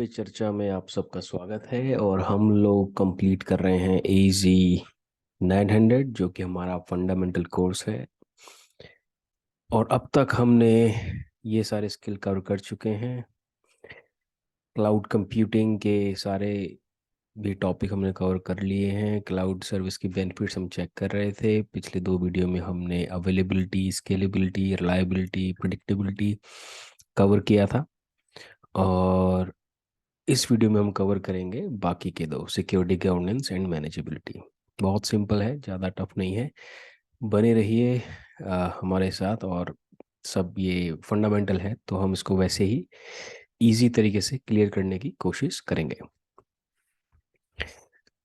पे चर्चा में आप सबका स्वागत है और हम लोग कंप्लीट कर रहे हैं AZ 900 जो कि हमारा फंडामेंटल कोर्स है। और अब तक हमने ये सारे स्किल कवर कर चुके हैं। क्लाउड कंप्यूटिंग के सारे भी टॉपिक हमने कवर कर लिए हैं। क्लाउड सर्विस की बेनिफिट्स हम चेक कर रहे थे। पिछले 2 वीडियो में हमने availability, scalability, reliability, predictability cover किया था। और इस वीडियो में हम कवर करेंगे बाकी के दो, सिक्योरिटी, गवर्नेंस एंड मैनेजेबिलिटी। बहुत सिंपल है, ज़्यादा टफ नहीं है। बने रहिए हमारे साथ। और सब ये फंडामेंटल है तो हम इसको वैसे ही इजी तरीके से क्लियर करने की कोशिश करेंगे।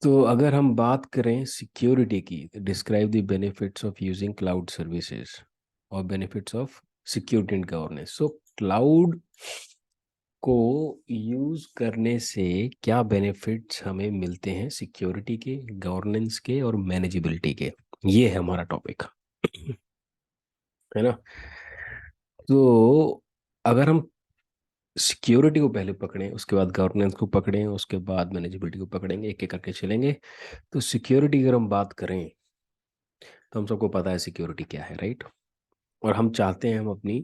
तो अगर हम बात करें सिक्योरिटी की, describe the benefits of using cloud services और benefits of security and governance. So cloud को यूज करने से क्या बेनिफिट्स हमें मिलते हैं, सिक्योरिटी के, गवर्नेंस के और मैनेजेबिलिटी के। ये है हमारा टॉपिक, है ना। तो अगर हम सिक्योरिटी को पहले पकड़ें, उसके बाद गवर्नेंस को पकड़ें, उसके बाद मैनेजेबिलिटी को पकड़ेंगे, एक एक करके चलेंगे। तो सिक्योरिटी अगर हम बात करें तो हम सबको पता है सिक्योरिटी क्या है, राइट। और हम चाहते हैं हम अपनी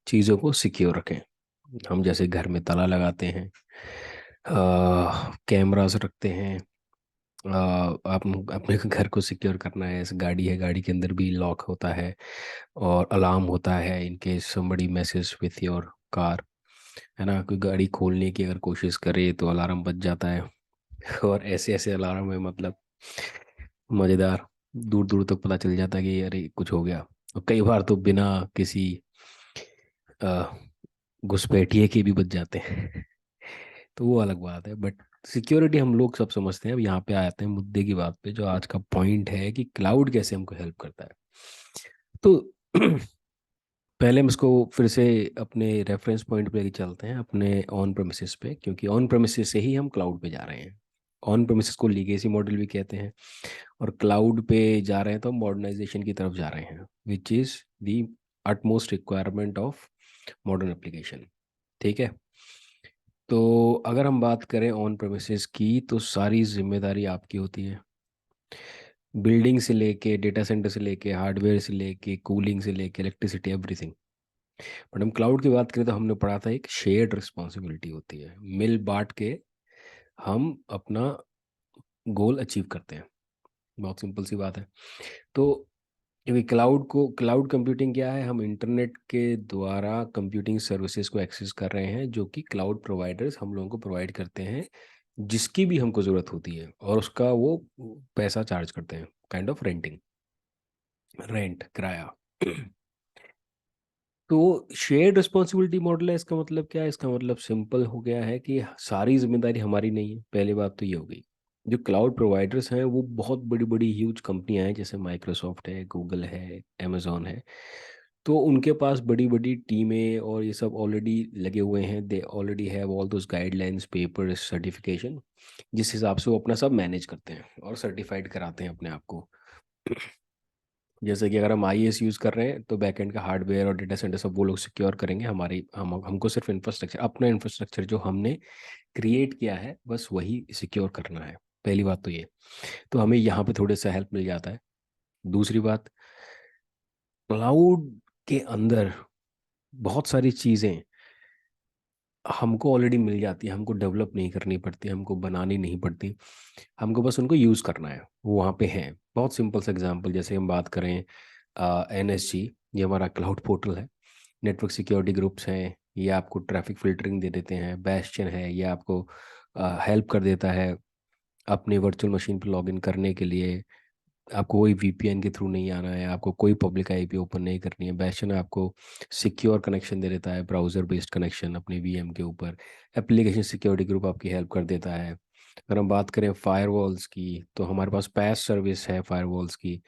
चीज़ों को सिक्योर रखें। हम जैसे घर में ताला लगाते हैं, कैमरास रखते हैं। आप अपने घर को सिक्योर करना है, ऐसे गाड़ी है, गाड़ी के अंदर भी लॉक होता है और अलार्म होता है in case somebody message with your car, है ना। कोई गाड़ी खोलने की अगर कोशिश करे तो अलार्म बज जाता है। और ऐसे ऐसे अलार्म है, मतलब मज़ेदार, दूर दूर तक पता चल जाता है कि अरे कुछ हो गया। और कई बार तो बिना किसी अ, घुसपैठिए के भी बच जाते हैं। तो वो अलग बात है, बट सिक्योरिटी हम लोग सब समझते हैं। अब यहाँ पे आते हैं मुद्दे की बात पे, जो आज का पॉइंट है कि क्लाउड कैसे हमको हेल्प करता है। तो पहले हम इसको फिर से अपने रेफरेंस पॉइंट पे लेके चलते हैं, अपने ऑन प्रेमिसेस पे, क्योंकि ऑन प्रेमिसेस से ही हम क्लाउड पे जा रहे हैं। ऑन प्रेमिसेस को लीगेसी मॉडल भी कहते हैं, और क्लाउड पे जा रहे हैं तो हम मॉडर्नाइजेशन की तरफ जा रहे हैं, which is the utmost requirement of modern application. ठीक है। तो अगर हम बात करें ऑन प्रेमिसेस की, तो सारी जिम्मेदारी आपकी होती है। बिल्डिंग से लेके, डेटा सेंटर से लेके, हार्डवेयर से लेके, कूलिंग से लेके, इलेक्ट्रिसिटी, एवरीथिंग। बट हम क्लाउड की बात करें तो हमने पढ़ा था एक शेयर्ड रिस्पॉन्सिबिलिटी होती है, मिल बांट के हम अपना गोल अचीव करते हैं। बहुत सिंपल सी बात है। तो क्योंकि क्लाउड कंप्यूटिंग क्या है, हम इंटरनेट के द्वारा कंप्यूटिंग सर्विसेज को एक्सेस कर रहे हैं, जो कि क्लाउड प्रोवाइडर्स हम लोगों को प्रोवाइड करते हैं, जिसकी भी हमको ज़रूरत होती है, और उसका वो पैसा चार्ज करते हैं, काइंड ऑफ रेंटिंग, रेंट, किराया। तो शेयर्ड रिस्पॉन्सिबिलिटी मॉडल है। इसका मतलब क्या है? इसका मतलब सिंपल हो गया है कि सारी जिम्मेदारी हमारी नहीं है। पहली बात तो ये हो गई। जो क्लाउड प्रोवाइडर्स हैं वो बहुत बड़ी बड़ी ह्यूज कंपनियां हैं, जैसे माइक्रोसॉफ्ट है, गूगल है, अमेजोन है। तो उनके पास बड़ी बड़ी टीमें और ये सब ऑलरेडी लगे हुए हैं। They already have all those guidelines, paper, certification, जिस हिसाब से वो अपना सब मैनेज करते हैं और सर्टिफाइड कराते हैं अपने आप को। जैसे कि अगर हम IaaS यूज़ कर रहे हैं तो बैकएंड का हार्डवेयर और डेटा सेंटर सब वो लोग सिक्योर करेंगे। हमारी हमको सिर्फ इंफ्रास्ट्रक्चर, अपना इंफ्रास्ट्रक्चर जो हमने क्रिएट किया है, बस वही सिक्योर करना है। पहली बात तो ये। तो हमें यहाँ पे थोड़ा सा हेल्प मिल जाता है। दूसरी बात, क्लाउड के अंदर बहुत सारी चीज़ें हमको ऑलरेडी मिल जाती है। हमको डेवलप नहीं करनी पड़ती, हमको बनानी नहीं पड़ती, हमको बस उनको यूज़ करना है, वो वहाँ पे हैं। बहुत सिंपल सा एग्जांपल, जैसे हम बात करें NSG, ये हमारा क्लाउड पोर्टल है। नेटवर्क सिक्योरिटी ग्रुप्स हैं, ये आपको ट्रैफिक फिल्टरिंग दे देते हैं। बेस्टियन है, ये आपको हेल्प कर देता है अपने वर्चुअल मशीन पर लॉगिन करने के लिए। आपको कोई VPN के थ्रू नहीं आना है, आपको कोई पब्लिक IP ओपन नहीं करनी है। बेस्टियन आपको सिक्योर कनेक्शन दे देता है, ब्राउज़र बेस्ड कनेक्शन अपने VM के ऊपर। एप्लीकेशन सिक्योरिटी ग्रुप आपकी हेल्प कर देता है। अगर हम बात करें फायरवॉल्स की, तो हमारे पास पैस सर्विस है फायरवॉल्स की,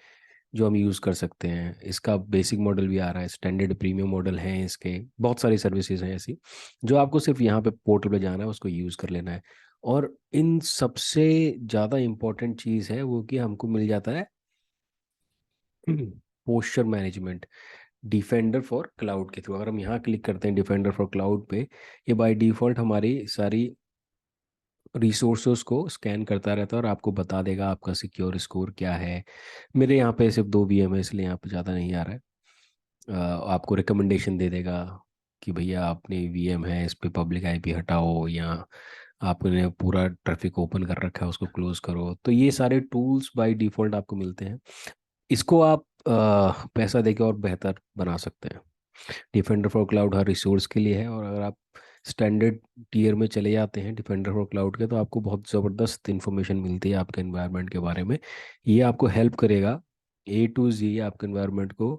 जो हम यूज़ कर सकते हैं। इसका बेसिक मॉडल भी आ रहा है, स्टैंडर्ड प्रीमियम मॉडल हैं इसके। बहुत सारी सर्विसेज हैं ऐसी, जो आपको सिर्फ यहाँ पे पोर्टल पे जाना है, उसको यूज़ कर लेना है। और इन सबसे ज़्यादा इम्पोर्टेंट चीज़ है वो कि हमको मिल जाता है posture management, defender for cloud के थ्रू। अगर हम यहाँ क्लिक करते हैं डिफेंडर फॉर क्लाउड पे, ये बाय डिफ़ॉल्ट हमारी सारी रिसोर्सेज को स्कैन करता रहता है और आपको बता देगा आपका सिक्योर स्कोर क्या है। मेरे यहाँ पे सिर्फ 2 VM है, इसलिए यहाँ पे ज़्यादा नहीं आ रहा है। आपको रिकमेंडेशन दे देगा कि भैया आपने VM है इस पे पब्लिक आईपी हटाओ, या आपने पूरा ट्रैफिक ओपन कर रखा है उसको क्लोज करो। तो ये सारे टूल्स बाय डिफ़ॉल्ट आपको मिलते हैं। इसको आप पैसा देके और बेहतर बना सकते हैं। Defender for cloud her resource के लिए है, और अगर आप स्टैंडर्ड टीयर में चले जाते हैं डिफेंडर फॉर क्लाउड के, तो आपको बहुत ज़बरदस्त इंफॉर्मेशन मिलती है आपके एनवायरनमेंट के बारे में। ये आपको हेल्प करेगा A to Z आपके एनवायरनमेंट को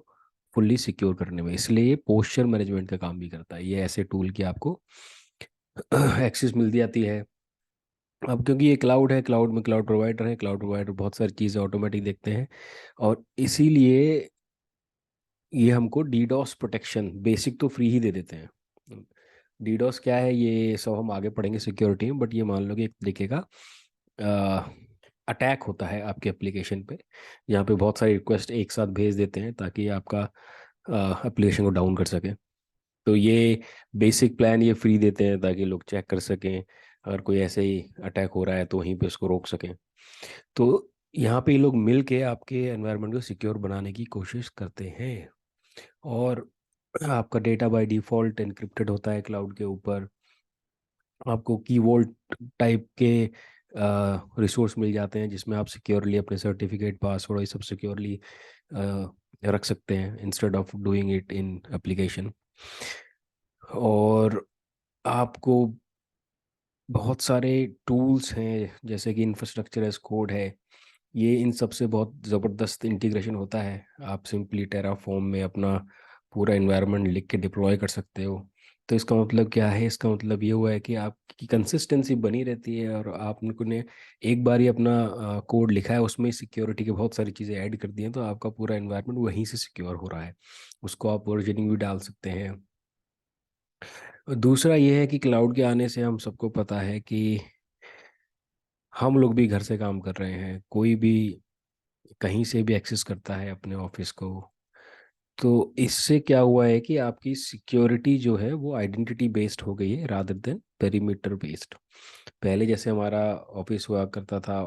फुल्ली सिक्योर करने में। इसलिए ये पोस्चर मैनेजमेंट का काम भी करता है। ये ऐसे टूल की आपको एक्सेस मिल जाती है। अब क्योंकि ये क्लाउड है, क्लाउड में क्लाउड प्रोवाइडर है, क्लाउड प्रोवाइडर बहुत सारी चीज़ें ऑटोमेटिक देखते हैं, और इसीलिए ये हमको डीडॉस प्रोटेक्शन बेसिक तो फ्री ही दे देते हैं। डीडॉस क्या है ये सब हम आगे पढ़ेंगे सिक्योरिटी में, बट ये मान लो कि एक तरीके का अटैक होता है आपके एप्लीकेशन पे, यहाँ पे बहुत सारी रिक्वेस्ट एक साथ भेज देते हैं ताकि आपका एप्लीकेशन को डाउन कर सके। तो ये बेसिक प्लान ये फ्री देते हैं ताकि लोग चेक कर सकें, अगर कोई ऐसे ही अटैक हो रहा है तो वहीं पे उसको रोक सकें। तो यहाँ पे ये लोग मिल के आपके एनवायरनमेंट को सिक्योर बनाने की कोशिश करते हैं। और आपका डेटा बाय डिफ़ॉल्ट एनक्रिप्टेड होता है क्लाउड के ऊपर। आपको कीवॉल्ट टाइप के रिसोर्स मिल जाते हैं जिसमें आप सिक्योरली अपने सर्टिफिकेट पासवर्ड ये सब सिक्योरली रख सकते हैं instead of doing it in application. और आपको बहुत सारे टूल्स हैं जैसे कि इंफ्रास्ट्रक्चर एज कोड है, ये इन सब से बहुत ज़बरदस्त इंटीग्रेशन होता है। आप सिंपली टेराफॉर्म में अपना पूरा एनवायरनमेंट लिख के डिप्लॉय कर सकते हो। तो इसका मतलब क्या है, इसका मतलब ये हुआ है कि आपकी कंसिस्टेंसी बनी रहती है, और आपने एक बार ही अपना कोड लिखा है, उसमें सिक्योरिटी की बहुत सारी चीज़ें ऐड कर दी हैं, तो आपका पूरा एनवायरनमेंट वहीं से सिक्योर हो रहा है। उसको आप वर्जनिंग भी डाल सकते हैं। और दूसरा ये है कि क्लाउड के आने से हम सबको पता है कि हम लोग भी घर से काम कर रहे हैं, कोई भी कहीं से भी एक्सेस करता है अपने ऑफिस को। तो इससे क्या हुआ है कि आपकी सिक्योरिटी जो है वो आइडेंटिटी बेस्ड हो गई है रादर देन पेरीमीटर बेस्ड। पहले जैसे हमारा ऑफिस हुआ करता था,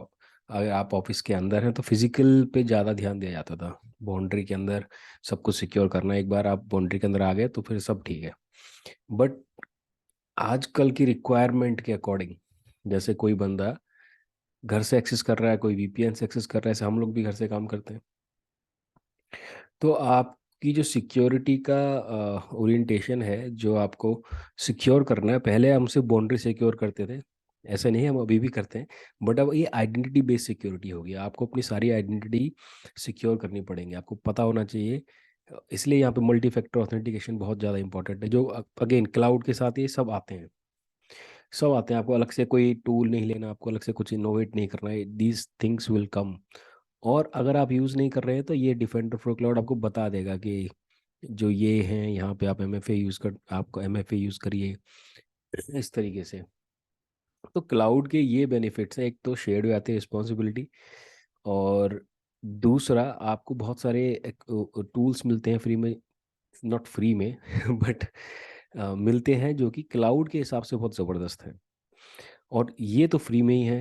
अगर आप ऑफिस के अंदर हैं तो फिजिकल पे ज़्यादा ध्यान दिया जाता था, बाउंड्री के अंदर सब कुछ सिक्योर करना। एक बार आप बाउंड्री के अंदर आ गए तो फिर सब ठीक है। बट आजकल की रिक्वायरमेंट के अकॉर्डिंग, जैसे कोई बंदा घर से एक्सेस कर रहा है, कोई VPN से एक्सेस कर रहा है, ऐसे हम लोग भी घर से काम करते हैं, तो आपकी जो सिक्योरिटी का ओरिएंटेशन है, जो आपको सिक्योर करना है, पहले हम सिर्फ बाउंड्री सिक्योर करते थे, ऐसा नहीं है, हम अभी भी करते हैं। बट अब ये आइडेंटिटी बेस्ड सिक्योरिटी होगी, आपको अपनी सारी आइडेंटिटी सिक्योर करनी पड़ेंगी, आपको पता होना चाहिए। इसलिए यहाँ पे मल्टी फैक्टर ऑथेंटिकेशन बहुत ज़्यादा इंपॉर्टेंट है, जो अगेन क्लाउड के साथ ये सब आते हैं। सब आते हैं, आपको अलग से कोई टूल नहीं लेना, आपको अलग से कुछ इनोवेट नहीं करना है, दीज थिंग्स विल कम। और अगर आप यूज़ नहीं कर रहे हैं तो ये डिफेंडर फॉर क्लाउड आपको बता देगा कि जो ये हैं यहाँ पे आप MFA यूज़ कर, आपको MFA यूज़ करिए इस तरीके से। तो क्लाउड के ये बेनिफिट्स हैं, एक तो शेयर्ड आती है रिस्पॉन्सिबिलिटी, और दूसरा आपको बहुत सारे टूल्स मिलते हैं फ्री में, नॉट फ्री में बट मिलते हैं जो कि क्लाउड के हिसाब से बहुत ज़बरदस्त है। और ये तो फ्री में ही है,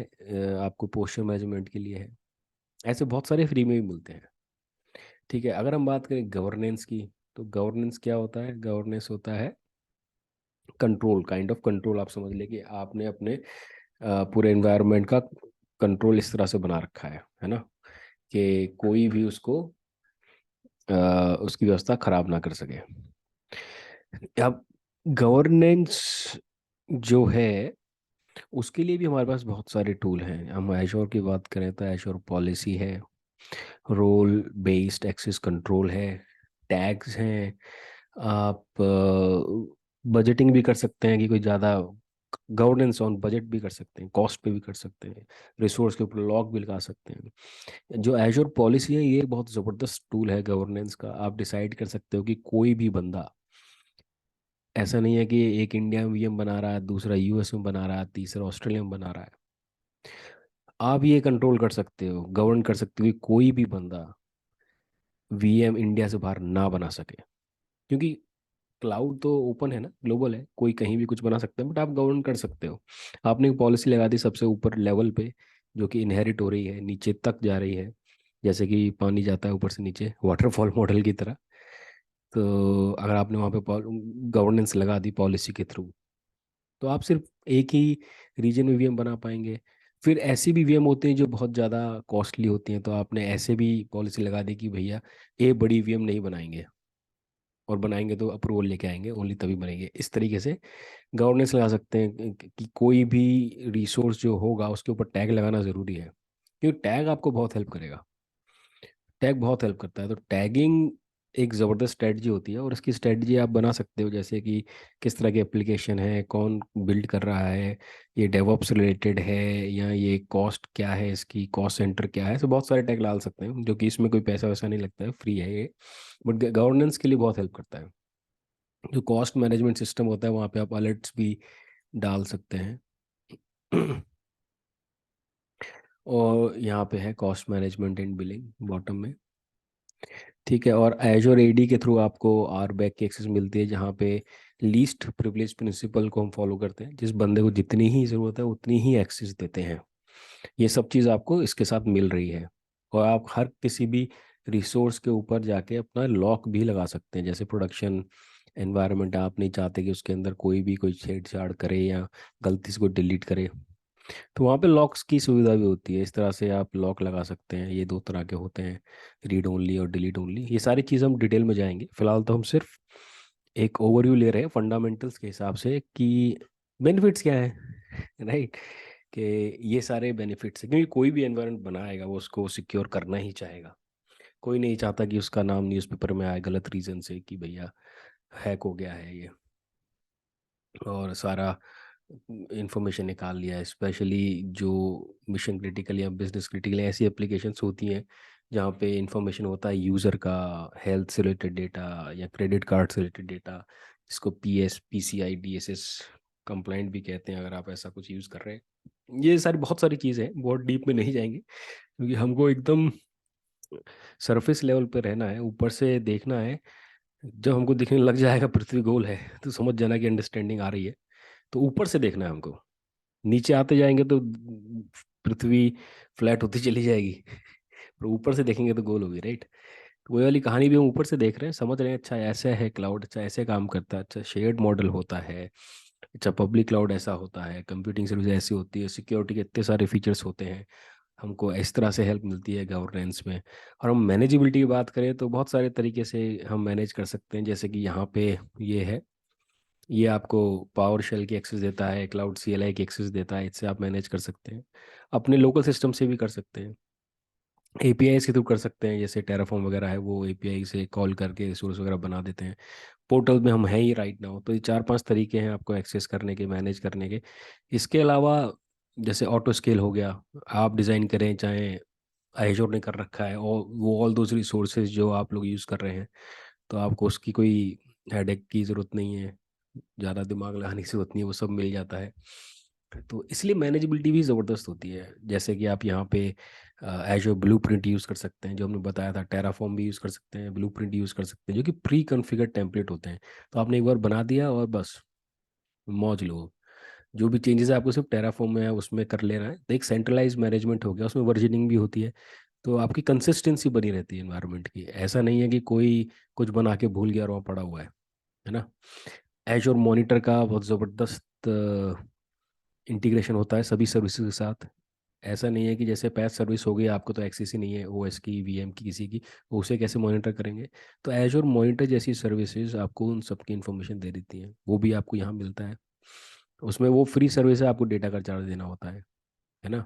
आपको पोस्चर मैनेजमेंट के लिए है, ऐसे बहुत सारे फ्री में भी मिलते हैं। ठीक है, अगर हम बात करें गवर्नेंस की, तो गवर्नेंस क्या होता है, गवर्नेंस होता है कंट्रोल, काइंड ऑफ कंट्रोल। आप समझ लें कि आपने अपने पूरे एनवायरनमेंट का कंट्रोल इस तरह से बना रखा है ना, कि कोई भी उसको उसकी व्यवस्था खराब ना कर सके। अब गवर्नेंस जो है उसके लिए भी हमारे पास बहुत सारे टूल हैं। हम एश्योर की बात करें तो एश्योर पॉलिसी है, रोल बेस्ड एक्सेस कंट्रोल है, टैग्स हैं, आप बजटिंग भी कर सकते हैं कि कोई ज़्यादा गवर्नेंस ऑन बजट भी कर सकते हैं, कॉस्ट पे भी कर सकते हैं, रिसोर्स के ऊपर लॉक भी लगा सकते हैं। जो एश्योर पॉलिसी है ये बहुत ज़बरदस्त टूल है गवर्नेंस का। आप डिसाइड कर सकते हो कि कोई भी बंदा, ऐसा नहीं है कि एक इंडिया में VM बना रहा है, दूसरा US में बना रहा है, तीसरा ऑस्ट्रेलिया में बना रहा है। आप ये कंट्रोल कर सकते हो, गवर्न कर सकते हो कि कोई भी बंदा VM इंडिया से बाहर ना बना सके। क्योंकि क्लाउड तो ओपन है ना, ग्लोबल है, कोई कहीं भी कुछ बना सकता है, बट आप गवर्न कर सकते हो। आपने एक पॉलिसी लगा दी सबसे ऊपर लेवल पे, जो कि इनहेरिट हो रही है, नीचे तक जा रही है, जैसे कि पानी जाता है ऊपर से नीचे वाटरफॉल मॉडल की तरह। तो अगर आपने वहाँ पे गवर्नेंस लगा दी पॉलिसी के थ्रू, तो आप सिर्फ एक ही रीजन में वीएम बना पाएंगे। फिर ऐसी भी वीएम होती हैं जो बहुत ज़्यादा कॉस्टली होती हैं, तो आपने ऐसे भी पॉलिसी लगा दी कि भैया ये बड़ी वीएम नहीं बनाएंगे, और बनाएंगे तो अप्रूवल लेके आएंगे, ओनली तभी बनेंगे। इस तरीके से गवर्नेंस लगा सकते हैं कि कोई भी रिसोर्स जो होगा उसके ऊपर टैग लगाना ज़रूरी है, क्योंकि टैग आपको बहुत हेल्प करेगा। टैग बहुत हेल्प करता है, तो टैगिंग एक ज़बरदस्त स्ट्रेटजी होती है, और इसकी स्ट्रेटजी आप बना सकते हो, जैसे कि किस तरह की एप्लीकेशन है, कौन बिल्ड कर रहा है, ये डेवऑप्स रिलेटेड है, या ये कॉस्ट क्या है, इसकी कॉस्ट सेंटर क्या है। तो बहुत सारे टैग डाल सकते हैं, जो कि इसमें कोई पैसा वैसा नहीं लगता है, फ्री है ये, बट गवर्नेंस के लिए बहुत हेल्प करता है। जो कॉस्ट मैनेजमेंट सिस्टम होता है वहाँ पे आप अलर्ट्स भी डाल सकते हैं। और यहाँ पे है cost management and billing bottom में। ठीक है, और एजोर एडी के थ्रू आपको आर बैक की एक्सेस मिलती है, जहाँ पे लीस्ट प्रिविलेज प्रिंसिपल को हम फॉलो करते हैं, जिस बंदे को जितनी ही ज़रूरत है उतनी ही एक्सेस देते हैं। ये सब चीज़ आपको इसके साथ मिल रही है। और आप हर किसी भी रिसोर्स के ऊपर जाके अपना लॉक भी लगा सकते हैं, जैसे प्रोडक्शन एनवायरनमेंट, आप नहीं चाहते कि उसके अंदर कोई भी कोई छेड़छाड़ करे या गलती से कोई डिलीट करे, तो वहाँ पे लॉक्स की सुविधा भी होती है। इस तरह से आप लॉक लगा सकते हैं। ये दो तरह के होते हैं, रीड ओनली और डिलीट ओनली। ये सारी चीज़ हम डिटेल में जाएंगे, फिलहाल तो हम सिर्फ एक ओवरव्यू ले रहे हैं फंडामेंटल्स के हिसाब से कि बेनिफिट्स क्या है। राइट, कि ये सारे बेनिफिट्स हैं, क्योंकि कोई भी एनवायरनमेंट बनाएगा वो उसको सिक्योर करना ही चाहेगा। कोई नहीं चाहता कि उसका नाम न्यूज़पेपर में आए गलत रीजन से कि भैया हैक हो गया है ये, और सारा इंफॉर्मेशन निकाल लिया है। स्पेशली जो मिशन क्रिटिकल या बिजनेस क्रिटिकल ऐसी एप्लीकेशंस होती हैं जहाँ पे इंफॉर्मेशन होता है यूज़र का, हेल्थ से रिलेटेड डेटा या क्रेडिट कार्ड से रिलेटेड डेटा, जिसको PCI DSS कंप्लाइंट भी कहते हैं, अगर आप ऐसा कुछ यूज़ कर रहे हैं। ये सारी बहुत सारी चीज़ें हैं, बहुत डीप में नहीं जाएंगे, क्योंकि हमको एकदम सरफेस लेवल पे रहना है, ऊपर से देखना है। जब हमको दिखने लग जाएगा पृथ्वी गोल है, तो समझ जाना कि अंडरस्टैंडिंग आ रही है। तो ऊपर से देखना है हमको, नीचे आते जाएंगे तो पृथ्वी फ्लैट होती चली जाएगी, पर ऊपर से देखेंगे तो गोल होगी, राइट। तो वही वाली कहानी भी हम ऊपर से देख रहे हैं, समझ रहे हैं, अच्छा ऐसा है क्लाउड, अच्छा ऐसे काम करता है, अच्छा शेयर्ड मॉडल होता है, अच्छा पब्लिक क्लाउड ऐसा होता है, कंप्यूटिंग सर्विस ऐसी होती है, सिक्योरिटी के इतने सारे फीचर्स होते हैं, हमको इस तरह से हेल्प मिलती है गवर्नेंस में। और हम मैनेजेबिलिटी की बात करें तो बहुत सारे तरीके से हम मैनेज कर सकते हैं, जैसे कि यहाँ पे ये है, ये आपको पावर शेल की एक्सेस देता है, क्लाउड CLI की एक्सेस देता है, इससे आप मैनेज कर सकते हैं। अपने लोकल सिस्टम से भी कर सकते हैं, API के थ्रू कर सकते हैं, जैसे टेराफॉर्म वगैरह है, वो API से कॉल करके रिसोर्स वगैरह बना देते हैं। पोर्टल में हम हैं ही राइट नाउ। तो ये 4-5 तरीके हैं आपको एक्सेस करने के, मैनेज करने के। इसके अलावा जैसे ऑटो स्केल हो गया, आप डिज़ाइन करें चाहे एजोर ने कर रखा है, और वो ऑल दोज रिसोर्सेज जो आप लोग यूज़ कर रहे हैं, तो आपको उसकी कोई हेडेक की ज़रूरत नहीं है, ज़्यादा दिमाग लगाने की ज़रूरत नहीं है, वो सब मिल जाता है। तो इसलिए मैनेजेबिलिटी भी ज़बरदस्त होती है। जैसे कि आप यहाँ पे एजोर ब्लूप्रिंट यूज़ कर सकते हैं, जो हमने बताया था, टेराफॉर्म भी यूज़ कर सकते हैं, ब्लूप्रिंट यूज़ कर सकते हैं, जो कि प्री कॉन्फ़िगर्ड टेम्पलेट होते हैं। तो आपने एक बार बना दिया और बस मौज लो। जो भी चेंजेस है आपको सिर्फ टेराफॉर्म में है उसमें कर लेना है। तो एक सेंट्रलाइज मैनेजमेंट हो गया, उसमें वर्जनिंग भी होती है, तो आपकी कंसिस्टेंसी बनी रहती है इन्वायरमेंट की। ऐसा नहीं है कि कोई कुछ बना के भूल गया और वहाँ पड़ा हुआ है ना। एजोर मॉनिटर का बहुत ज़बरदस्त इंटीग्रेशन होता है सभी सर्विसेज के साथ। ऐसा नहीं है कि जैसे पैच सर्विस हो गई, आपको तो एक्सेस ही नहीं है OS की, VM की, किसी की, वो उसे कैसे मॉनिटर करेंगे। तो एजोर मॉनिटर जैसी सर्विसेज आपको उन सब की इन्फॉर्मेशन दे देती हैं, वो भी आपको यहाँ मिलता है। उसमें वो फ्री सर्विस है, आपको डेटा का चार्ज देना होता है ना।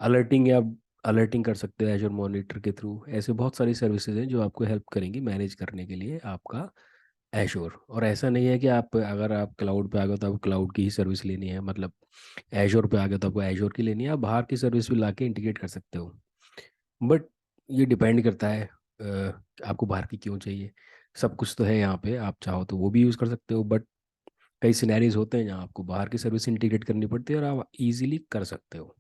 अलर्टिंग या अलर्टिंग कर सकते हैं एजोर मॉनिटर के थ्रू। ऐसे बहुत सारी सर्विसेज हैं जो आपको हेल्प करेंगी मैनेज करने के लिए आपका एश्योर। और ऐसा नहीं है कि आप अगर आप क्लाउड पे आ गए तो आपको क्लाउड की ही सर्विस लेनी है, मतलब एश्योर पे आ गए तो आपको एश्योर की लेनी है। आप बाहर की सर्विस भी ला के इंटीग्रेट कर सकते हो, बट ये डिपेंड करता है आपको बाहर की क्यों चाहिए। सब कुछ तो है यहाँ पे, आप चाहो तो वो भी यूज़ कर सकते हो, बट कई सिनेरियोज होते हैं जहाँ आपको बाहर की सर्विस इंटीग्रेट करनी पड़ती है, और आप इजीली कर सकते हो।